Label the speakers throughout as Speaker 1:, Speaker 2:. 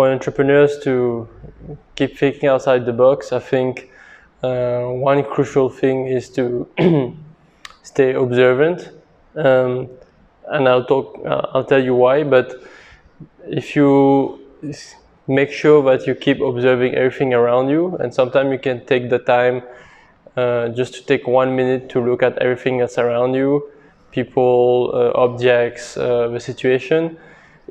Speaker 1: for entrepreneurs to keep thinking outside the box, I think one crucial thing is to stay observant. And I'll tell you why. But if you make sure that you keep observing everything around you, and sometimes you can take the time just to take 1 minute to look at everything that's around you, people, objects, the situation,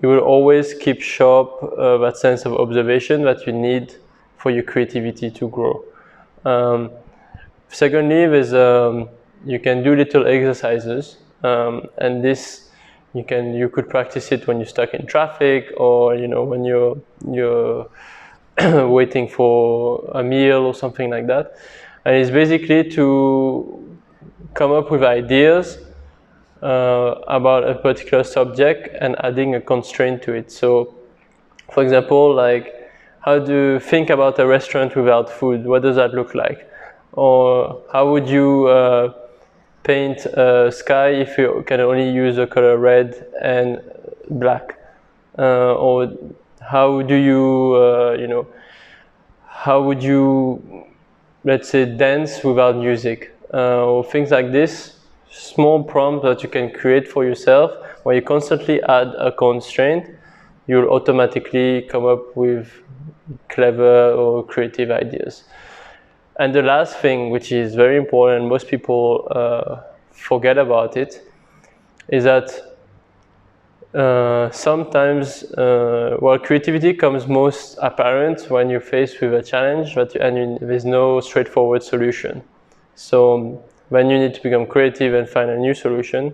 Speaker 1: it will always keep sharp that sense of observation that you need for your creativity to grow. Secondly, you can do little exercises, and this you could practice it when you're stuck in traffic, or when you're waiting for a meal or something like that. And it's basically to come up with ideas about a particular subject and adding a constraint to it. So, for example, like how to think about a restaurant without food. What does that look like? Or how would you paint a sky if you can only use the color red and black? Or how do you, how would you, let's say, dance without music? Or things like this, small prompts that you can create for yourself, where you constantly add a constraint, you'll automatically come up with clever or creative ideas. And the last thing, which is very important, most people forget about it, is that sometimes, creativity comes most apparent when you're faced with a challenge and there's no straightforward solution. So then you need to become creative and find a new solution,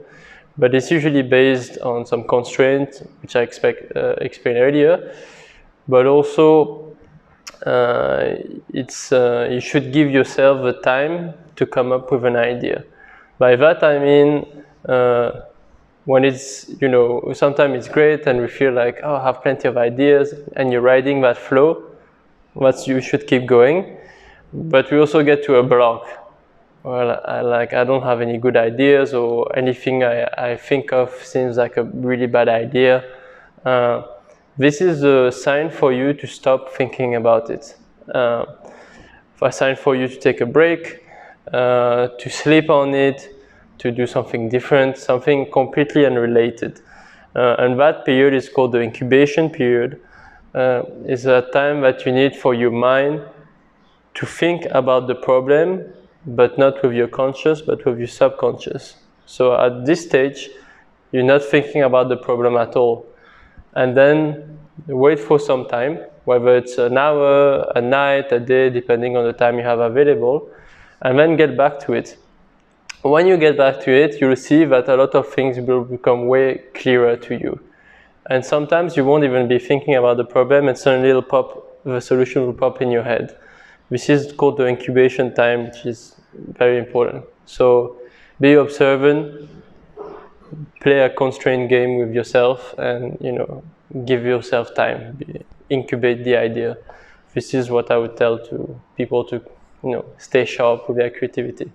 Speaker 1: but it's usually based on some constraint, which I explained earlier, but also you should give yourself the time to come up with an idea. By that I mean, when it's, sometimes it's great and we feel like, oh, I have plenty of ideas, and you're riding that flow, you should keep going. But we also get to a block. Well, I don't have any good ideas, or anything I think of seems like a really bad idea. This is a sign for you to stop thinking about it. A sign for you to take a break, to sleep on it, to do something different, something completely unrelated. And that period is called the incubation period. It's a time that you need for your mind to think about the problem, but not with your conscious, but with your subconscious. So at this stage, you're not thinking about the problem at all. And then wait for some time, whether it's an hour, a night, a day, depending on the time you have available, and then get back to it. When you get back to it, you'll see that a lot of things will become way clearer to you. And sometimes you won't even be thinking about the problem, and suddenly the solution will pop in your head. This is called the incubation time, which is very important. So be observant, play a constrained game with yourself, and give yourself time, incubate the idea. This is what I would tell to people to stay sharp with their creativity.